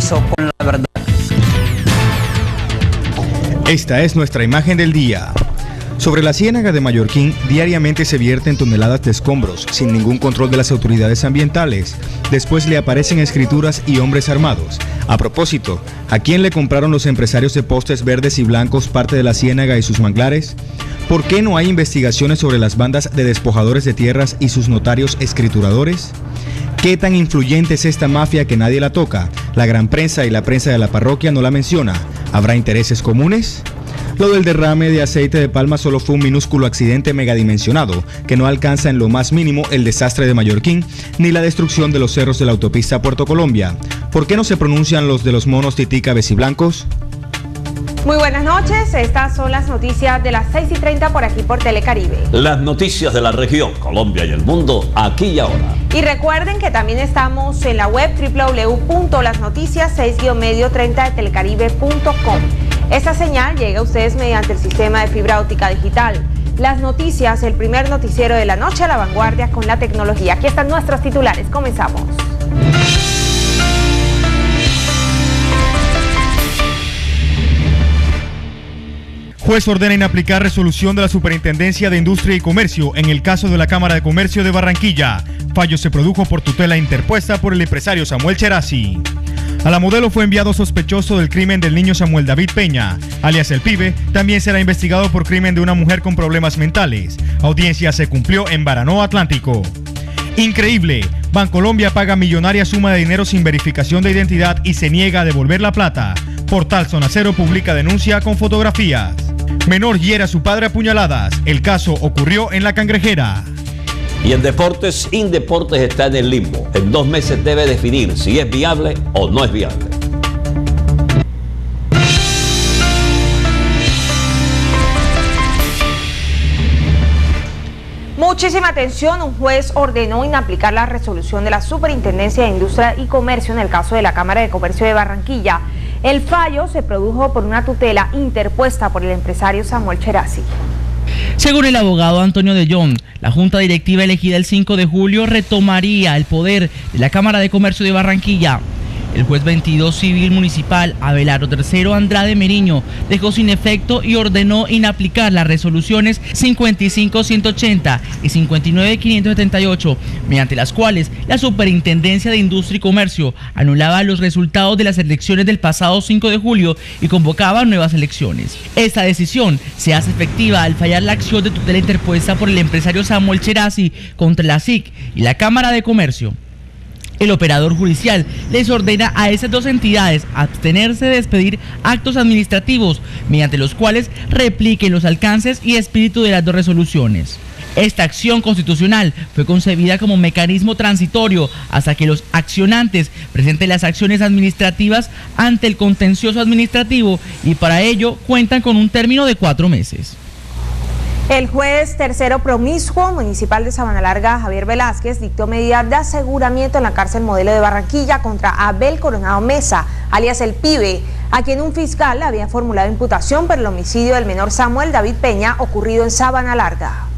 compromiso con la verdad. Esta es nuestra imagen del día. Sobre la ciénaga de Mallorquín diariamente se vierten toneladas de escombros sin ningún control de las autoridades ambientales. Después le aparecen escrituras y hombres armados. A propósito, ¿a quién le compraron los empresarios de postes verdes y blancos parte de la ciénaga y sus manglares? ¿Por qué no hay investigaciones sobre las bandas de despojadores de tierras y sus notarios escrituradores? ¿Qué tan influyente es esta mafia que nadie la toca? La gran prensa y la prensa de la parroquia no la menciona. ¿Habrá intereses comunes? Lo del derrame de aceite de palma solo fue un minúsculo accidente megadimensionado que no alcanza en lo más mínimo el desastre de Mallorquín ni la destrucción de los cerros de la autopista Puerto Colombia. ¿Por qué no se pronuncian los de los monos titica beciblancos? Muy buenas noches, estas son las noticias de las 6:30 por aquí por Telecaribe. Las noticias de la región, Colombia y el mundo, aquí y ahora. Y recuerden que también estamos en la web www.lasnoticias6-medio30 de telecaribe.com. Esta señal llega a ustedes mediante el sistema de fibra óptica digital. Las noticias, el primer noticiero de la noche a la vanguardia con la tecnología. Aquí están nuestros titulares, comenzamos. Juez ordena inaplicar resolución de la Superintendencia de Industria y Comercio en el caso de la Cámara de Comercio de Barranquilla. Fallo se produjo por tutela interpuesta por el empresario Samuel Cherasi. A la modelo fue enviado sospechoso del crimen del niño Samuel David Peña, alias El Pibe. También será investigado por crimen de una mujer con problemas mentales. Audiencia se cumplió en Baranoa Atlántico. Increíble, Bancolombia paga millonaria suma de dinero sin verificación de identidad y se niega a devolver la plata. Portal Zona Cero publica denuncia con fotografías. Menor hiere a su padre a puñaladas. El caso ocurrió en La Cangrejera. Y en deportes, Indeportes está en el limbo. En 2 meses debe definir si es viable o no es viable. Muchísima atención, un juez ordenó inaplicar la resolución de la Superintendencia de Industria y Comercio en el caso de la Cámara de Comercio de Barranquilla. El fallo se produjo por una tutela interpuesta por el empresario Samuel Cherasi. Según el abogado Antonio de Jong, la Junta Directiva elegida el 5 de julio retomaría el poder de la Cámara de Comercio de Barranquilla. El juez 22 civil municipal Abelardo III Andrade Meriño dejó sin efecto y ordenó inaplicar las resoluciones 55.180 y 59.578, mediante las cuales la Superintendencia de Industria y Comercio anulaba los resultados de las elecciones del pasado 5 de julio y convocaba nuevas elecciones. Esta decisión se hace efectiva al fallar la acción de tutela interpuesta por el empresario Samuel Cherasi contra la SIC y la Cámara de Comercio. El operador judicial les ordena a esas dos entidades abstenerse de expedir actos administrativos mediante los cuales repliquen los alcances y espíritu de las dos resoluciones. Esta acción constitucional fue concebida como mecanismo transitorio hasta que los accionantes presenten las acciones administrativas ante el contencioso administrativo y para ello cuentan con un término de 4 meses. El juez tercero promiscuo municipal de Sabana Larga, Javier Velázquez, dictó medidas de aseguramiento en la cárcel modelo de Barranquilla contra Abel Coronado Mesa, alias El Pibe, a quien un fiscal había formulado imputación por el homicidio del menor Samuel David Peña ocurrido en Sabana Larga.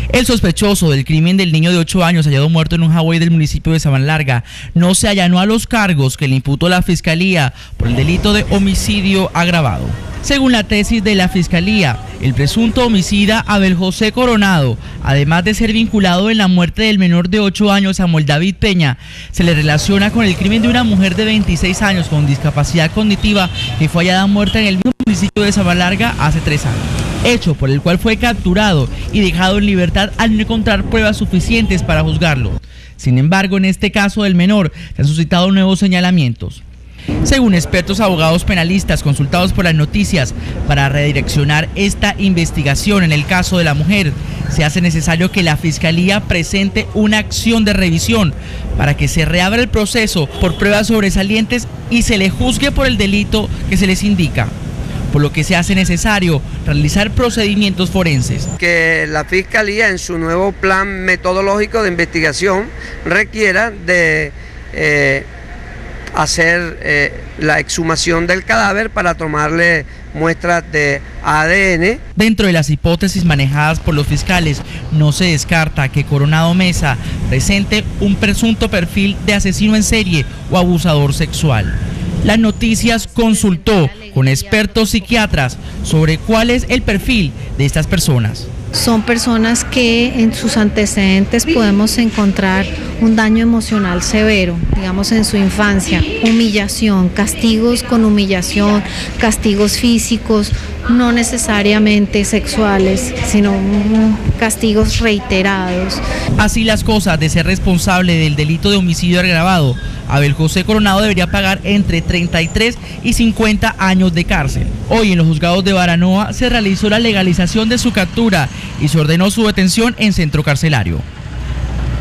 El sospechoso del crimen del niño de 8 años hallado muerto en un Hawái del municipio de Sabana Larga no se allanó a los cargos que le imputó la fiscalía por el delito de homicidio agravado. Según la tesis de la Fiscalía, el presunto homicida Abel José Coronado, además de ser vinculado en la muerte del menor de 8 años Samuel David Peña, se le relaciona con el crimen de una mujer de 26 años con discapacidad cognitiva que fue hallada muerta en el mismo municipio de Sabana Larga hace 3 años. Hecho por el cual fue capturado y dejado en libertad al no encontrar pruebas suficientes para juzgarlo. Sin embargo, en este caso del menor se han suscitado nuevos señalamientos. Según expertos abogados penalistas consultados por las noticias, para redireccionar esta investigación en el caso de la mujer, se hace necesario que la Fiscalía presente una acción de revisión para que se reabra el proceso por pruebas sobresalientes y se le juzgue por el delito que se les indica, por lo que se hace necesario realizar procedimientos forenses. Que la Fiscalía en su nuevo plan metodológico de investigación requiera de hacer la exhumación del cadáver para tomarle muestras de ADN. Dentro de las hipótesis manejadas por los fiscales, no se descarta que Coronado Mesa presente un presunto perfil de asesino en serie o abusador sexual. Las Noticias consultó con expertos psiquiatras sobre cuál es el perfil de estas personas. Son personas que en sus antecedentes podemos encontrar un daño emocional severo, digamos en su infancia, humillación, castigos con humillación, castigos físicos, no necesariamente sexuales, sino castigos reiterados. Así las cosas, de ser responsable del delito de homicidio agravado, Abel José Coronado debería pagar entre 33 y 50 años de cárcel. Hoy en los juzgados de Baranoa se realizó la legalización de su captura y se ordenó su detención en centro carcelario.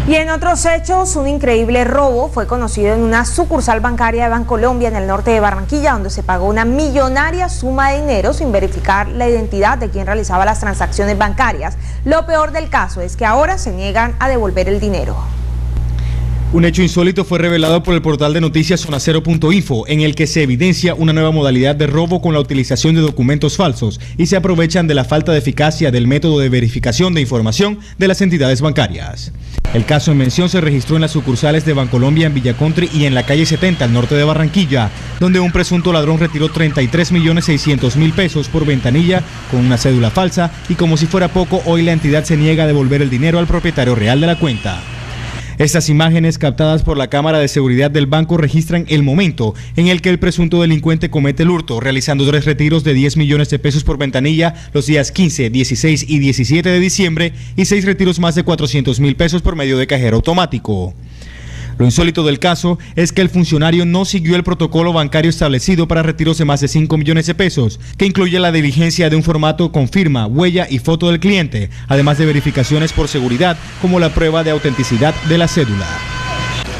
Y en otros hechos, un increíble robo fue conocido en una sucursal bancaria de Bancolombia en el norte de Barranquilla, donde se pagó una millonaria suma de dinero sin verificar la identidad de quien realizaba las transacciones bancarias. Lo peor del caso es que ahora se niegan a devolver el dinero. Un hecho insólito fue revelado por el portal de noticias zonacero.info, en el que se evidencia una nueva modalidad de robo con la utilización de documentos falsos y se aprovechan de la falta de eficacia del método de verificación de información de las entidades bancarias. El caso en mención se registró en las sucursales de Bancolombia en Villacountry y en la calle 70, al norte de Barranquilla, donde un presunto ladrón retiró 33.600.000 pesos por ventanilla con una cédula falsa y, como si fuera poco, hoy la entidad se niega a devolver el dinero al propietario real de la cuenta. Estas imágenes captadas por la cámara de seguridad del banco registran el momento en el que el presunto delincuente comete el hurto, realizando 3 retiros de 10 millones de pesos por ventanilla los días 15, 16 y 17 de diciembre y 6 retiros más de 400.000 pesos por medio de cajero automático. Lo insólito del caso es que el funcionario no siguió el protocolo bancario establecido para retiros de más de 5 millones de pesos, que incluye la diligencia de un formato con firma, huella y foto del cliente, además de verificaciones por seguridad como la prueba de autenticidad de la cédula.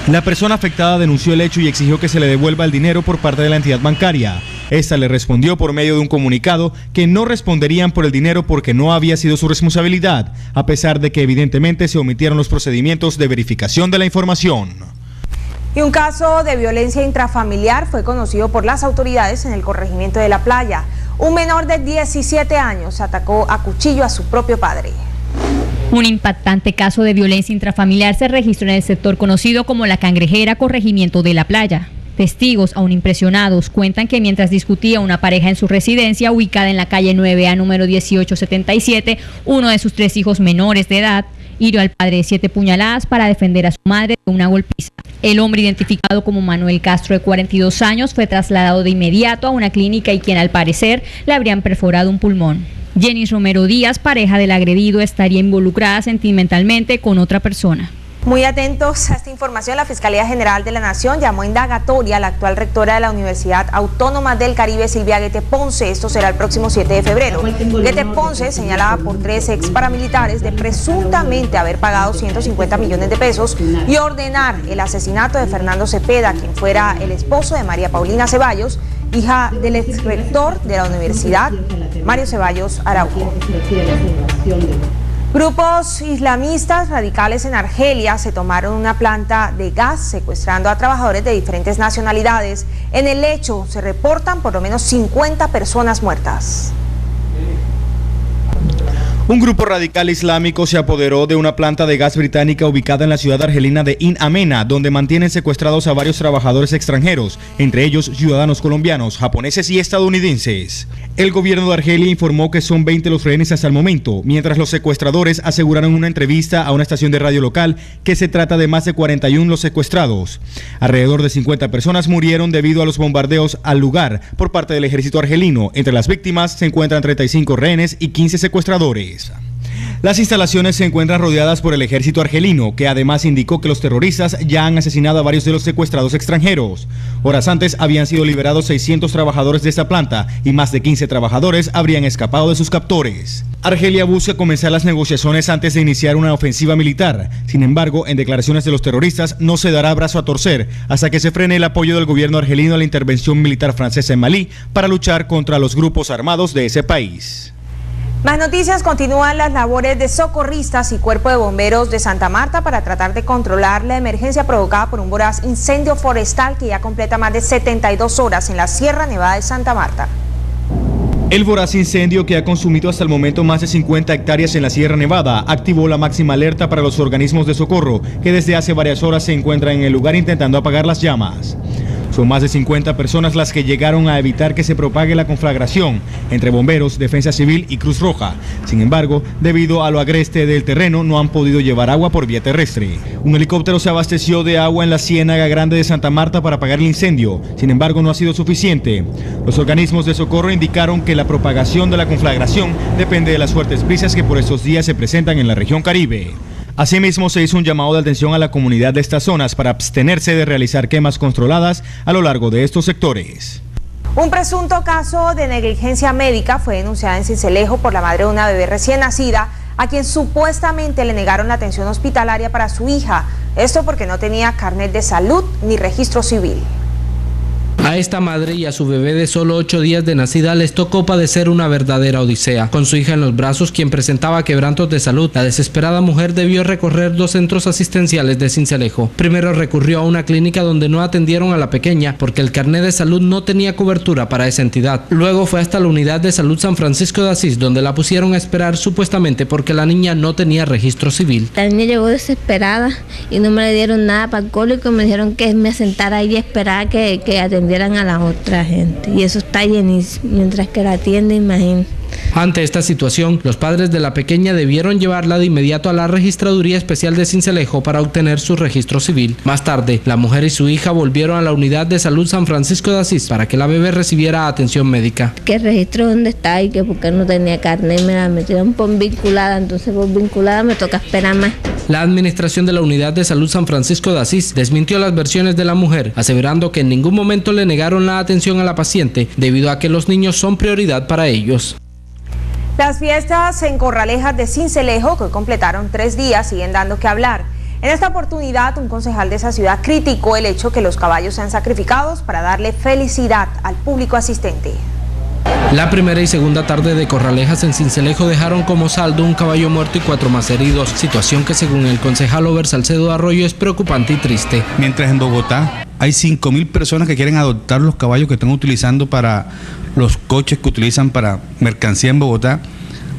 La persona afectada denunció el hecho y exigió que se le devuelva el dinero por parte de la entidad bancaria. Esta le respondió por medio de un comunicado que no responderían por el dinero porque no había sido su responsabilidad, a pesar de que evidentemente se omitieron los procedimientos de verificación de la información. Y un caso de violencia intrafamiliar fue conocido por las autoridades en el corregimiento de La Playa. Un menor de 17 años atacó a cuchillo a su propio padre. Un impactante caso de violencia intrafamiliar se registró en el sector conocido como La Cangrejera, corregimiento de La Playa. Testigos, aún impresionados, cuentan que mientras discutía una pareja en su residencia ubicada en la calle 9A número 1877, uno de sus 3 hijos menores de edad hirió al padre de 7 puñaladas para defender a su madre de una golpiza. El hombre, identificado como Manuel Castro, de 42 años, fue trasladado de inmediato a una clínica y quien al parecer le habrían perforado un pulmón. Jenny Romero Díaz, pareja del agredido, estaría involucrada sentimentalmente con otra persona. Muy atentos a esta información, la Fiscalía General de la Nación llamó indagatoria a la actual rectora de la Universidad Autónoma del Caribe, Silvia Guete Ponce. Esto será el próximo 7 de febrero. Guete Ponce, señalada por 3 ex paramilitares de presuntamente haber pagado 150 millones de pesos y ordenar el asesinato de Fernando Cepeda, quien fuera el esposo de María Paulina Ceballos, hija del ex rector de la universidad, Mario Ceballos Araujo. Grupos islamistas radicales en Argelia se tomaron una planta de gas secuestrando a trabajadores de diferentes nacionalidades. En el hecho se reportan por lo menos 50 personas muertas. Un grupo radical islámico se apoderó de una planta de gas británica ubicada en la ciudad argelina de In Amena, donde mantienen secuestrados a varios trabajadores extranjeros, entre ellos ciudadanos colombianos, japoneses y estadounidenses. El gobierno de Argelia informó que son 20 los rehenes hasta el momento, mientras los secuestradores aseguraron en una entrevista a una estación de radio local que se trata de más de 41 los secuestrados. Alrededor de 50 personas murieron debido a los bombardeos al lugar por parte del ejército argelino. Entre las víctimas se encuentran 35 rehenes y 15 secuestradores. Las instalaciones se encuentran rodeadas por el ejército argelino, que además indicó que los terroristas ya han asesinado a varios de los secuestrados extranjeros. Horas antes habían sido liberados 600 trabajadores de esta planta y más de 15 trabajadores habrían escapado de sus captores. Argelia busca comenzar las negociaciones antes de iniciar una ofensiva militar. Sin embargo, en declaraciones de los terroristas no se dará brazo a torcer hasta que se frene el apoyo del gobierno argelino a la intervención militar francesa en Malí para luchar contra los grupos armados de ese país. Más noticias, continúan las labores de socorristas y Cuerpo de Bomberos de Santa Marta para tratar de controlar la emergencia provocada por un voraz incendio forestal que ya completa más de 72 horas en la Sierra Nevada de Santa Marta. El voraz incendio, que ha consumido hasta el momento más de 50 hectáreas en la Sierra Nevada, activó la máxima alerta para los organismos de socorro, que desde hace varias horas se encuentran en el lugar intentando apagar las llamas. Son más de 50 personas las que llegaron a evitar que se propague la conflagración entre bomberos, Defensa Civil y Cruz Roja. Sin embargo, debido a lo agreste del terreno, no han podido llevar agua por vía terrestre. Un helicóptero se abasteció de agua en la Ciénaga Grande de Santa Marta para apagar el incendio. Sin embargo, no ha sido suficiente. Los organismos de socorro indicaron que la propagación de la conflagración depende de las fuertes brisas que por estos días se presentan en la región Caribe. Asimismo, se hizo un llamado de atención a la comunidad de estas zonas para abstenerse de realizar quemas controladas a lo largo de estos sectores. Un presunto caso de negligencia médica fue denunciado en Sincelejo por la madre de una bebé recién nacida, a quien supuestamente le negaron la atención hospitalaria para su hija. Esto porque no tenía carnet de salud ni registro civil. A esta madre y a su bebé de solo 8 días de nacida les tocó padecer una verdadera odisea. Con su hija en los brazos, quien presentaba quebrantos de salud, la desesperada mujer debió recorrer 2 centros asistenciales de Sincelejo. Primero recurrió a una clínica donde no atendieron a la pequeña porque el carnet de salud no tenía cobertura para esa entidad. Luego fue hasta la unidad de salud San Francisco de Asís, donde la pusieron a esperar supuestamente porque la niña no tenía registro civil. La niña llegó desesperada y no me le dieron nada para el cólico, me dijeron que me sentara ahí y esperara que atendieran a la otra gente, y eso está llenísimo, mientras que la atiende, imagínate. Ante esta situación, los padres de la pequeña debieron llevarla de inmediato a la Registraduría Especial de Sincelejo para obtener su registro civil. Más tarde, la mujer y su hija volvieron a la unidad de salud San Francisco de Asís para que la bebé recibiera atención médica. ¿Qué registro dónde está? Y que porque no tenía carnet, me la metieron por vinculada, entonces por vinculada me toca esperar más. La administración de la unidad de salud San Francisco de Asís desmintió las versiones de la mujer, aseverando que en ningún momento le negaron la atención a la paciente debido a que los niños son prioridad para ellos. Las fiestas en Corralejas de Sincelejo, que hoy completaron 3 días, siguen dando que hablar. En esta oportunidad, un concejal de esa ciudad criticó el hecho que los caballos sean sacrificados para darle felicidad al público asistente. La primera y segunda tarde de Corralejas en Sincelejo dejaron como saldo un caballo muerto y 4 más heridos, situación que según el concejal Over Salcedo Arroyo es preocupante y triste. Mientras en Bogotá hay 5.000 personas que quieren adoptar los caballos que están utilizando para los coches que utilizan para mercancía en Bogotá,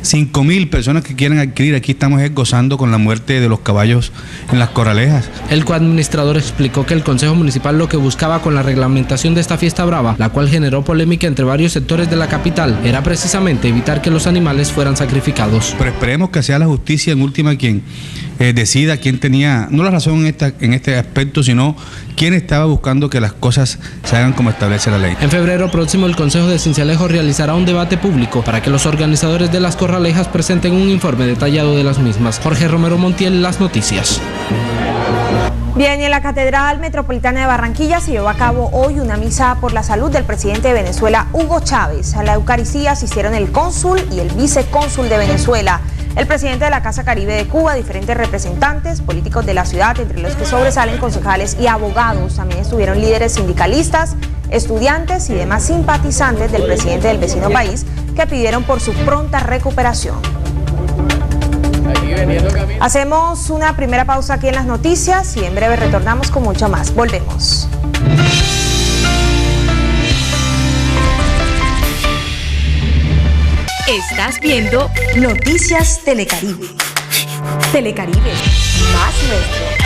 5.000 personas que quieren adquirir, aquí estamos gozando con la muerte de los caballos en las Corralejas. El coadministrador explicó que el Consejo Municipal lo que buscaba con la reglamentación de esta fiesta brava, la cual generó polémica entre varios sectores de la capital, era precisamente evitar que los animales fueran sacrificados. Pero esperemos que sea la justicia en última quien decida quién tenía, no la razón en este aspecto, sino quién estaba buscando que las cosas se hagan como establece la ley. En febrero próximo el Consejo de Sincelejo realizará un debate público para que los organizadores de las Corralejas presenten un informe detallado de las mismas. Jorge Romero Montiel, Las Noticias. Bien, y en la Catedral Metropolitana de Barranquilla se llevó a cabo hoy una misa por la salud del presidente de Venezuela, Hugo Chávez. A la Eucaristía asistieron el cónsul y el vicecónsul de Venezuela, el presidente de la Casa Caribe de Cuba, diferentes representantes políticos de la ciudad, entre los que sobresalen concejales y abogados. También estuvieron líderes sindicalistas, estudiantes y demás simpatizantes del presidente del vecino país que pidieron por su pronta recuperación. Hacemos una primera pausa aquí en las noticias y en breve retornamos con mucho más. Volvemos. Estás viendo Noticias Telecaribe. Telecaribe, más nuestro.